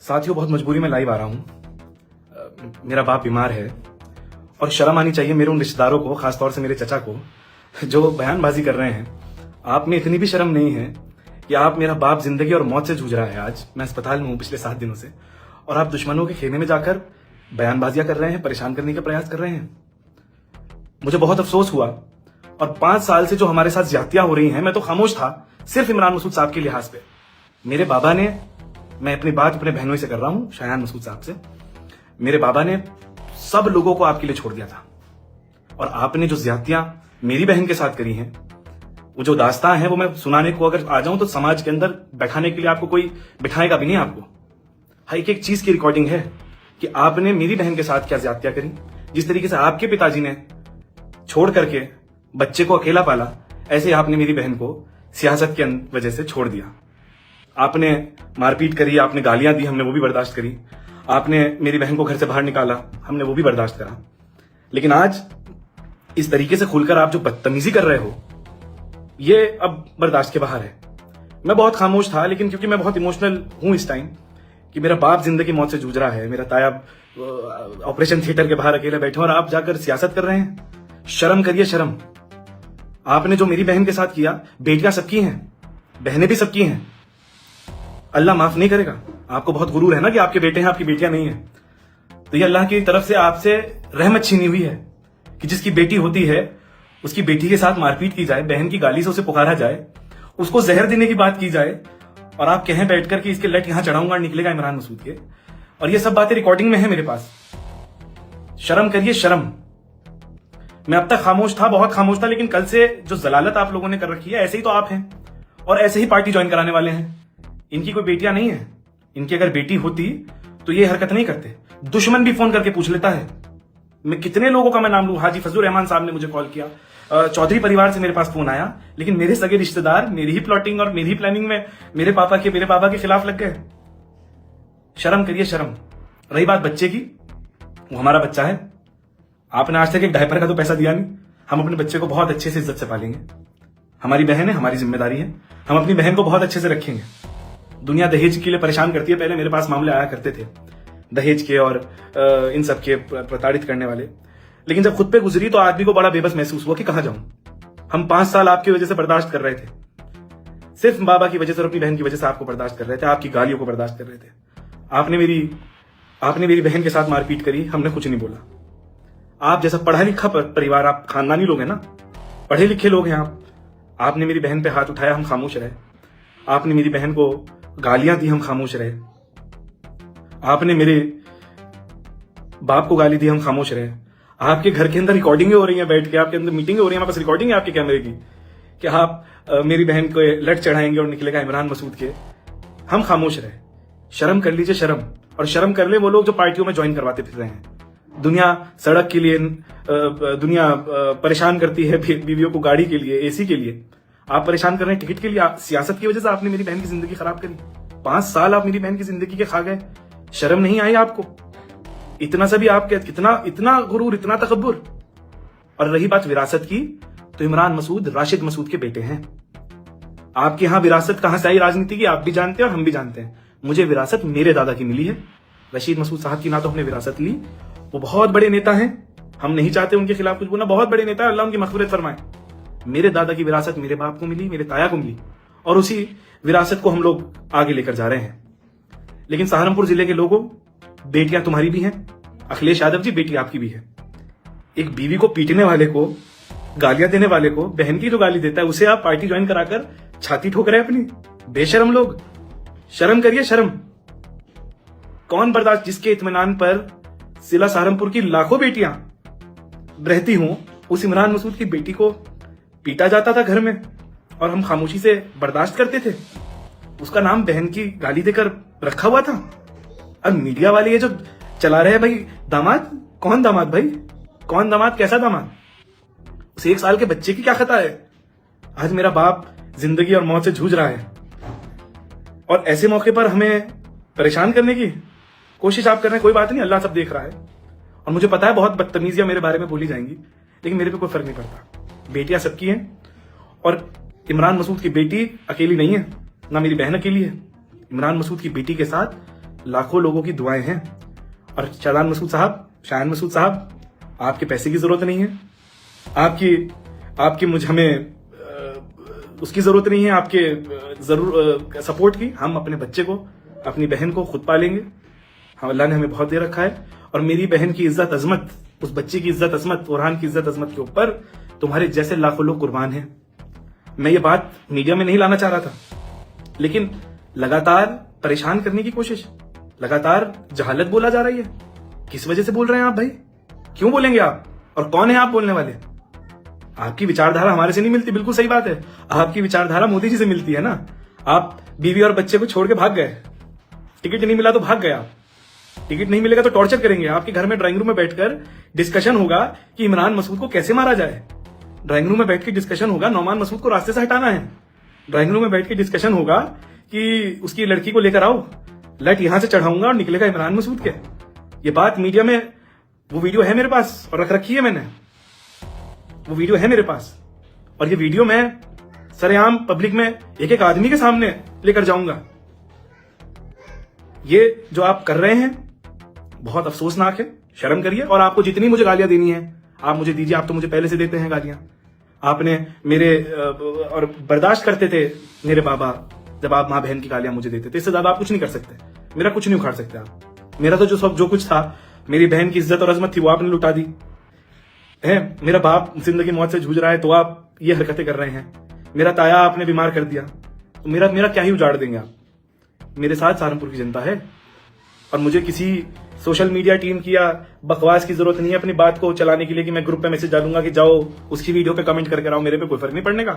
साथियों, बहुत मजबूरी में लाइव आ रहा हूँ। मेरा बाप बीमार है और शर्म आनी चाहिए मेरे उन रिश्तेदारों को, खासतौर से मेरे चचा को, जो बयानबाजी कर रहे हैं। आप में इतनी भी शर्म नहीं है कि आप, मेरा बाप जिंदगी और मौत से जूझ रहा है। आज मैं अस्पताल में हूँ पिछले 7 दिनों से, और आप दुश्मनों के खेमे में जाकर बयानबाजियां कर रहे हैं, परेशान करने का प्रयास कर रहे हैं। मुझे बहुत अफसोस हुआ, और 5 साल से जो हमारे साथ ज्यादतियां हो रही हैं, मैं तो खामोश था सिर्फ इमरान मसूद साहब के लिहाज पे। मेरे बाबा ने, मैं अपनी बात अपने बहनों से कर रहा हूं, शायान मसूद साहब से, मेरे बाबा ने सब लोगों को आपके लिए छोड़ दिया था, और आपने जो ज्यादतियां मेरी बहन के साथ करी हैं, वो जो दास्तां है, वो मैं सुनाने को अगर आ जाऊं तो समाज के अंदर बैठाने के लिए आपको कोई बिठाएगा भी नहीं। आपको हर एक चीज की रिकॉर्डिंग है कि आपने मेरी बहन के साथ क्या ज्यादतियां करी। जिस तरीके से आपके पिताजी ने छोड़ करके बच्चे को अकेला पाला, ऐसे आपने मेरी बहन को सियासत की वजह से छोड़ दिया। आपने मारपीट करी, आपने गालियां दी, हमने वो भी बर्दाश्त करी। आपने मेरी बहन को घर से बाहर निकाला, हमने वो भी बर्दाश्त करा। लेकिन आज इस तरीके से खुलकर आप जो बदतमीजी कर रहे हो, ये अब बर्दाश्त के बाहर है। मैं बहुत खामोश था, लेकिन क्योंकि मैं बहुत इमोशनल हूं इस टाइम कि मेरा बाप जिंदगी मौत से जूझ रहा है, मेरा ताया ऑपरेशन थिएटर के बाहर अकेले बैठे, और आप जाकर सियासत कर रहे हैं। शर्म करिए, शर्म। आपने जो मेरी बहन के साथ किया, बेटियां सबकी हैं, बहनें भी सबकी हैं, अल्लाह माफ नहीं करेगा। आपको बहुत गुरूर है ना कि आपके बेटे हैं, आपकी बेटियां नहीं हैं। तो ये अल्लाह की तरफ से आपसे रहमत छीनी हुई है कि जिसकी बेटी होती है, उसकी बेटी के साथ मारपीट की जाए, बहन की गाली से उसे पुकारा जाए, उसको जहर देने की बात की जाए, और आप कहें बैठकर कि इसके लट यहां चढ़ाऊंगा, निकलेगा इमरान मसूद के। और ये सब बातें रिकॉर्डिंग में है मेरे पास। शर्म करिए, शर्म। मैं अब तक खामोश था, बहुत खामोश था, लेकिन कल से जो जलालत आप लोगों ने कर रखी है, ऐसे ही तो आप हैं, और ऐसे ही पार्टी ज्वाइन कराने वाले हैं। इनकी कोई बेटियां नहीं है। इनकी अगर बेटी होती तो ये हरकत नहीं करते। दुश्मन भी फोन करके पूछ लेता है। मैं कितने लोगों का मैं नाम लूं। हाजी फजलुर रहमान साहब ने मुझे कॉल किया, चौधरी परिवार से मेरे पास फोन आया, लेकिन मेरे सगे रिश्तेदार मेरी ही प्लॉटिंग और मेरी ही प्लानिंग में मेरे बाबा के खिलाफ लग गए। शर्म करिए, शर्म। रही बात बच्चे की, वो हमारा बच्चा है। आपने आज तक एक डायपर का तो पैसा दिया नहीं। हम अपने बच्चे को बहुत अच्छे से इज्जत से पालेंगे। हमारी बहन है, हमारी जिम्मेदारी है, हम अपनी बहन को बहुत अच्छे से रखेंगे। दुनिया दहेज के लिए परेशान करती है। पहले मेरे पास मामले आया करते थे दहेज के और इन सब के, प्रताड़ित करने वाले, लेकिन जब खुद पे गुजरी तो आदमी को बड़ा बेबस महसूस हुआ कि कहां जाऊं। हम 5 साल आपकी वजह से बर्दाश्त कर रहे थे, सिर्फ बाबा की वजह से और अपनी बहन की वजह से आपको बर्दाश्त कर रहे थे, आपकी गालियों को बर्दाश्त कर रहे थे। आपने मेरी बहन के साथ मारपीट करी, हमने कुछ नहीं बोला। आप जैसा पढ़ा लिखा परिवार, आप खानदानी लोग हैं ना, पढ़े लिखे लोग हैं आप। आपने मेरी बहन पे हाथ उठाया, हम खामोश रहे। आपने मेरी बहन को गालियां दी, हम खामोश रहे। आपने मेरे बाप को गाली दी, हम खामोश रहे। आपके घर के अंदर रिकॉर्डिंगें हो रही हैं, बैठ के आपके अंदर मीटिंगें हो रही हैं, हमारे पास रिकॉर्डिंग है आपके कैमरे की कि आप मेरी बहन को लट चढ़ाएंगे और निकलेगा इमरान मसूद के। हम खामोश रहे। शर्म कर लीजिए, शर्म। और शर्म कर ले वो लोग जो पार्टियों में ज्वाइन करवाते फिर रहे हैं। दुनिया सड़क के लिए, दुनिया परेशान करती है बीवियों को गाड़ी के लिए, एसी के लिए। आप परेशान कर रहे हैं टिकट के लिए। सियासत की वजह से आपने मेरी बहन की जिंदगी खराब करी। 5 साल आप मेरी बहन की जिंदगी के खा गए। शर्म नहीं आई आपको? इतना सा भी आपके, इतना गुरूर, इतना तकब्बुर। और रही बात विरासत की, तो इमरान मसूद राशिद मसूद के बेटे हैं। आपके यहां विरासत कहां से आई राजनीति की, आप भी जानते हैं और हम भी जानते हैं। मुझे विरासत मेरे दादा की मिली है। रशीद मसूद साहब की ना तो हमने विरासत ली, वो बहुत बड़े नेता हैं, हम नहीं चाहते उनके खिलाफ कुछ बोलना, बहुत बड़े नेता है, अल्लाह उनकी मग़फ़िरत फरमाए। मेरे दादा की विरासत मेरे बाप को मिली, मेरे ताया को मिली, और उसी विरासत को हम लोग आगे लेकर जा रहे हैं। लेकिन सहारनपुर जिले के लोगों, बेटियां तुम्हारी भी हैं। अखिलेश यादव जी, बेटी आपकी भी है। एक बीवी को पीटने वाले को, गालियां देने वाले को, बहन की जो गाली देता है, उसे आप पार्टी ज्वाइन कराकर छाती ठोक रहे हैं अपनी। बेशरम लोग। शर्म करिए, शर्म। कौन बर्दाश्त, जिसके इत्मीनान पर जिला सहारनपुर की लाखों बेटियां रहती हूं, उस इमरान मसूद की बेटी को पीटा जाता था घर में, और हम खामोशी से बर्दाश्त करते थे। उसका नाम बहन की गाली देकर रखा हुआ था। अब मीडिया वाले ये जो चला रहे हैं, भाई दामाद, कौन दामाद भाई, कौन दामाद, कैसा दामाद? उस 1 साल के बच्चे की क्या खता है? आज मेरा बाप जिंदगी और मौत से जूझ रहा है, और ऐसे मौके पर हमें परेशान करने की कोशिश आप कर रहे हैं। कोई बात नहीं, अल्लाह सब देख रहा है, और मुझे पता है बहुत बदतमीजियां मेरे बारे में बोली जाएंगी, लेकिन मेरे पे कोई फर्क नहीं पड़ता। बेटियां सबकी हैं, और इमरान मसूद की बेटी अकेली नहीं है, ना मेरी बहन अकेली है। इमरान मसूद की बेटी के साथ लाखों लोगों की दुआएं हैं। और शादान मसूद साहब, शायान मसूद साहब, आपके पैसे की जरूरत नहीं है, आपकी मुझे हमें उसकी जरूरत नहीं है, आपके सपोर्ट की। हम अपने बच्चे को, अपनी बहन को खुद पालेंगे। हम, अल्लाह ने हमें बहुत दे रखा है। और मेरी बहन की इज्जत अजमत, उस बच्चे की इज्जत अजमत, ओरहान की इज्जत अजमत के ऊपर तुम्हारे जैसे लाखों लोग कुर्बान हैं। मैं ये बात मीडिया में नहीं लाना चाह रहा था, लेकिन लगातार परेशान करने की कोशिश, लगातार जहालत बोला जा रही है। किस वजह से बोल रहे हैं आप भाई? क्यों बोलेंगे आप? और कौन है आप बोलने वाले? आपकी विचारधारा हमारे से नहीं मिलती, बिल्कुल सही बात है। आपकी विचारधारा मोदी जी से मिलती है ना। आप बीवी और बच्चे को छोड़ के भाग गए, टिकट नहीं मिला तो भाग गए आप। टिकट नहीं मिलेगा तो टॉर्चर करेंगे। आपके घर में ड्राइंग रूम में बैठकर डिस्कशन होगा कि इमरान मसूद को कैसे मारा जाए। ड्राइंग रूम में बैठ के डिस्कशन होगा नौमान मसूद को रास्ते से हटाना है। ड्राइंग रूम में बैठ के डिस्कशन होगा कि उसकी लड़की को लेकर आओ, लट यहां से चढ़ाऊंगा और निकलेगा इमरान मसूद के। ये बात मीडिया में, वो वीडियो है मेरे पास और रख रखी है मैंने, वो वीडियो है मेरे पास। और ये वीडियो मैं सरेआम पब्लिक में एक एक आदमी के सामने लेकर जाऊंगा। ये जो आप कर रहे हैं बहुत अफसोसनाक है, शर्म करिए। और आपको जितनी मुझे गालियां देनी है आप मुझे दीजिए, आप तो मुझे पहले से देते हैं गालियां। आपने मेरे और बर्दाश्त करते थे मेरे बाबा जब आप मां बहन की गालियां मुझे देते थे। इससे ज्यादा आप कुछ नहीं कर सकते, मेरा कुछ नहीं उखाड़ सकते आप। मेरा तो जो कुछ था, मेरी बहन की इज्जत और अजमत थी, वो आपने लुटा दी है। मेरा बाप जिंदगी मौत से जूझ रहा है तो आप ये हरकतें कर रहे हैं। मेरा ताया आपने बीमार कर दिया, तो मेरा क्या ही उजाड़ देंगे आप? मेरे साथ सहारनपुर की जनता है और मुझे किसी सोशल मीडिया टीम की या बकवास की जरूरत नहीं है अपनी बात को चलाने के लिए कि मैं ग्रुप पे मैसेज डालूंगा कि जाओ उसकी वीडियो पे कमेंट करके आओ। मेरे पे कोई फर्क नहीं पड़ने का।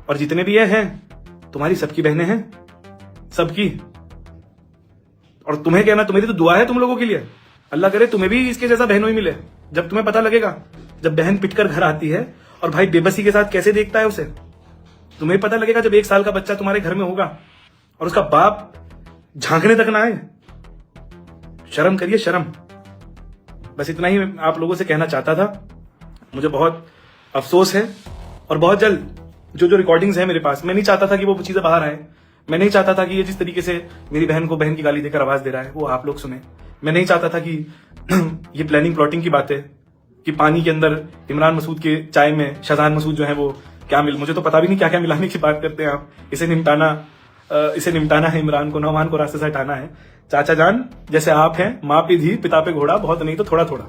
और जितने भी ये हैं तुम्हारी सबकी बहनें हैं, सबकी। और तुम्हें कहना, तुम्हें तो दुआ है तुम लोगों के लिए, अल्लाह करे तुम्हें भी इसके जैसा बहनों ही मिले। जब तुम्हें पता लगेगा, जब बहन पिटकर घर आती है और भाई बेबसी के साथ कैसे देखता है उसे, तुम्हें पता लगेगा जब 1 साल का बच्चा तुम्हारे घर में होगा और उसका बाप झांकने तक ना आए। शर्म करिए, शर्म। बस इतना ही आप लोगों से कहना चाहता था। मुझे बहुत अफसोस है और बहुत जल्द जो रिकॉर्डिंग्स है मेरे पास, मैं नहीं चाहता था कि वो चीजें बाहर आए। मैं नहीं चाहता था कि ये जिस तरीके से मेरी बहन को बहन की गाली देकर आवाज दे रहा है वो आप लोग सुने। मैं नहीं चाहता था कि ये प्लानिंग प्लॉटिंग की बातें, कि पानी के अंदर इमरान मसूद के चाय में शाहजान मसूद जो है वो क्या मुझे तो पता भी नहीं क्या क्या मिलाने की बात करते हैं आप। इसे निपटाना है, इमरान को, नौमान को रास्ते से हटाना है। चाचा जान जैसे आप हैं, माँ पे धी पिता पे घोड़ा, बहुत नहीं तो थोड़ा थोड़ा।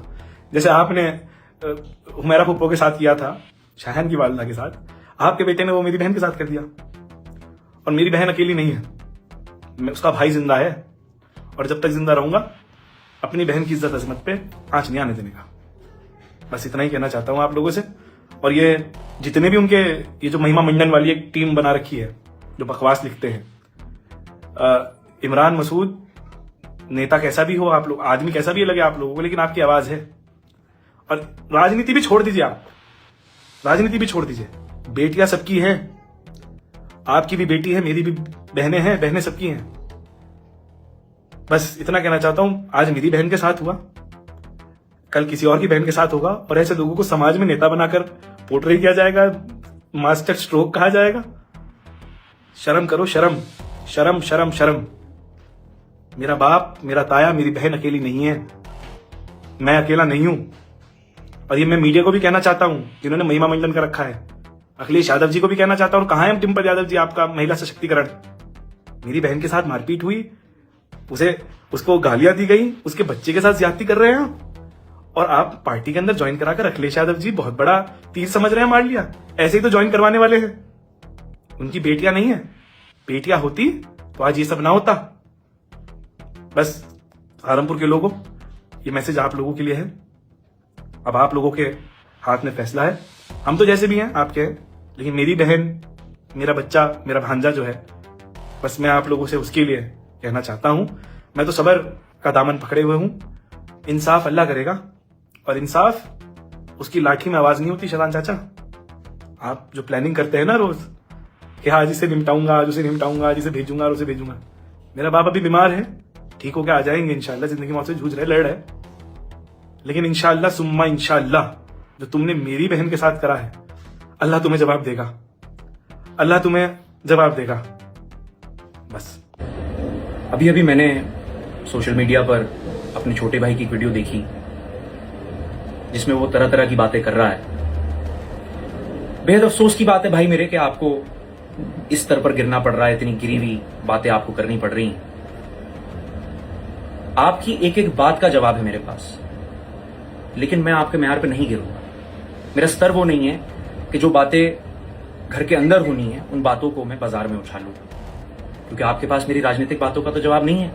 जैसे आपने हुमैरा फुप्पो के साथ किया था, शाहन की वालदा के साथ, आपके बेटे ने वो मेरी बहन के साथ कर दिया। और मेरी बहन अकेली नहीं है, उसका भाई जिंदा है। और जब तक जिंदा रहूंगा अपनी बहन की इज्जत अजमत पे आंच नहीं आने देने का। बस इतना ही कहना चाहता हूं आप लोगों से। और ये जितने भी उनके ये जो महिमा मंडन वाली एक टीम बना रखी है जो बकवास लिखते हैं, इमरान मसूद नेता कैसा भी हो, आप लोग आदमी कैसा भी लगे आप लोगों को, लेकिन आपकी आवाज है। और राजनीति भी छोड़ दीजिए, आप राजनीति भी छोड़ दीजिए। बेटियां सबकी हैं, आपकी भी बेटी है, मेरी भी बहनें हैं, बहनें सबकी हैं। बस इतना कहना चाहता हूं। आज मेरी बहन के साथ हुआ, कल किसी और की बहन के साथ होगा। और ऐसे लोगों को समाज में नेता बनाकर पोर्ट्रे किया जाएगा, मास्टर स्ट्रोक कहा जाएगा। शर्म करो, शर्म शर्म शर्म शर्म। मेरा बाप, मेरा ताया, मेरी बहन अकेली नहीं है, मैं अकेला नहीं हूं। और ये मैं मीडिया को भी कहना चाहता हूं जिन्होंने महिमा मंडन कर रखा है। अखिलेश यादव जी को भी कहना चाहता हूं, कहां है डिम्पल यादव जी आपका महिला सशक्तिकरण? मेरी बहन के साथ मारपीट हुई, उसको गालियां दी गई, उसके बच्चे के साथ ज्यादती कर रहे हैं और आप पार्टी के अंदर ज्वाइन कराकर अखिलेश यादव जी बहुत बड़ा तीर समझ रहे हैं, मार लिया। ऐसे ही तो ज्वाइन करवाने वाले हैं। उनकी बेटियां नहीं है, बेटियां होती तो आज ये सब ना होता। बस सहारनपुर के लोगों, ये मैसेज आप लोगों के लिए है। अब आप लोगों के हाथ में फैसला है। हम तो जैसे भी हैं आपके हैं, लेकिन मेरी बहन, मेरा बच्चा, मेरा भांजा जो है, बस मैं आप लोगों से उसके लिए कहना चाहता हूं। मैं तो सबर का दामन पकड़े हुए हूं। इंसाफ अल्लाह करेगा और इंसाफ उसकी लाठी में आवाज नहीं होती। शदान चाचा, आप जो प्लानिंग करते हैं ना रोज कि आज इसे निपटाऊंगा, आज उसे निपटाऊंगा, आज इसे भेजूंगा और उसे भेजूंगा। मेरा बाप अभी बीमार है, ठीक होकर आ जाएंगे इंशाल्लाह। जिंदगी मौत से जूझ रहे, लड़ रहे, लेकिन इंशाल्लाह सुम्मा इंशाल्लाह जो तुमने मेरी बहन के साथ करा है, अल्लाह तुम्हें जवाब देगा, अल्लाह तुम्हें जवाब देगा। बस अभी मैंने सोशल मीडिया पर अपने छोटे भाई की एक वीडियो देखी जिसमें वो तरह तरह की बातें कर रहा है। बेहद अफसोस की बात है भाई मेरे कि आपको इस स्तर पर गिरना पड़ रहा है, इतनी गिरी हुई बातें आपको करनी पड़ रही हैं। आपकी एक एक बात का जवाब है मेरे पास, लेकिन मैं आपके म्यार पे नहीं गिरूंगा। मेरा स्तर वो नहीं है कि जो बातें घर के अंदर होनी है उन बातों को मैं बाजार में उछालूं, क्योंकि आपके पास मेरी राजनीतिक बातों का तो जवाब नहीं है।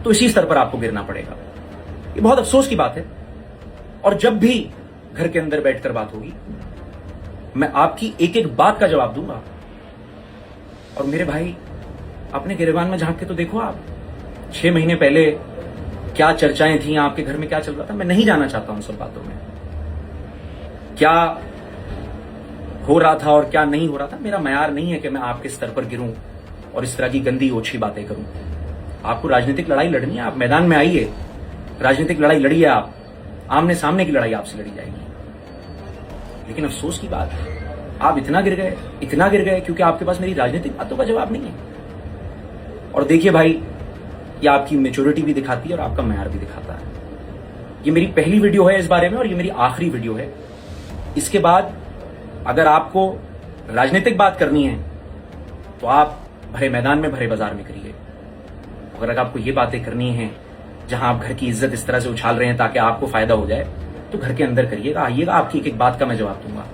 तो इसी स्तर पर आपको गिरना पड़ेगा। ये बहुत अफसोस की बात है। और जब भी घर के अंदर बैठकर बात होगी मैं आपकी एक एक बात का जवाब दूंगा। और मेरे भाई अपने गिरेबान में झांक के तो देखो आप, 6 महीने पहले क्या चर्चाएं थी, आपके घर में क्या चल रहा था। मैं नहीं जाना चाहता हूं सब बातों में, क्या हो रहा था और क्या नहीं हो रहा था। मेरा मयार नहीं है कि मैं आपके स्तर पर गिरूं और इस तरह की गंदी ओछी बातें करूं। आपको राजनीतिक लड़ाई लड़नी है, आप मैदान में आइए, राजनीतिक लड़ाई लड़िए, आप आमने सामने की लड़ाई आपसे लड़ी जाएगी। लेकिन अफसोस की बात है आप इतना गिर गए क्योंकि आपके पास मेरी राजनीतिक बातों का जवाब नहीं है। और देखिए भाई, ये आपकी मैच्योरिटी भी दिखाती है और आपका मयार भी दिखाता है। ये मेरी पहली वीडियो है इस बारे में और ये मेरी आखिरी वीडियो है। इसके बाद अगर आपको राजनीतिक बात करनी है तो आप भरे मैदान में, भरे बाजार में करिए। अगर आपको ये बातें करनी है जहां आप घर की इज्जत इस तरह से उछाल रहे हैं ताकि आपको फायदा हो जाए, तो घर के अंदर करिएगा, आइएगा, आपकी एक एक बात का मैं जवाब दूंगा।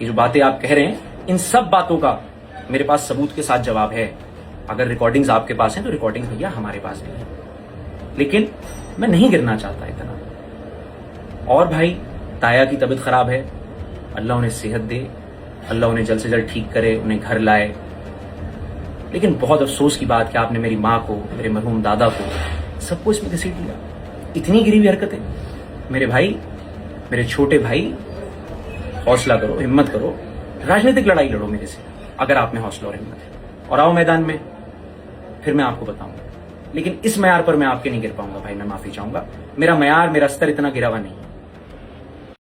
ये जो बातें आप कह रहे हैं, इन सब बातों का मेरे पास सबूत के साथ जवाब है। अगर रिकॉर्डिंग्स आपके पास हैं तो रिकॉर्डिंग्स भैया हमारे पास भी है। लेकिन मैं नहीं गिरना चाहता इतना। और भाई ताया की तबीयत खराब है, अल्लाह उन्हें सेहत दे, अल्लाह उन्हें जल्द से जल्द ठीक करे, उन्हें घर लाए। लेकिन बहुत अफसोस की बात कि आपने मेरी माँ को, मेरे मरहूम दादा को, सबको इसमें घसीट लिया। इतनी गिरी हुई हरकतें। मेरे भाई, मेरे छोटे भाई, हौसला करो, हिम्मत करो, राजनीतिक लड़ाई लड़ो मेरे से अगर आप में हौसला और हिम्मत है, और आओ मैदान में, फिर मैं आपको बताऊंगा। लेकिन इस मयार पर मैं आपके नहीं गिर पाऊंगा भाई, मैं माफी चाहूंगा। मेरा मयार, मेरा स्तर इतना गिरा हुआ नहीं है।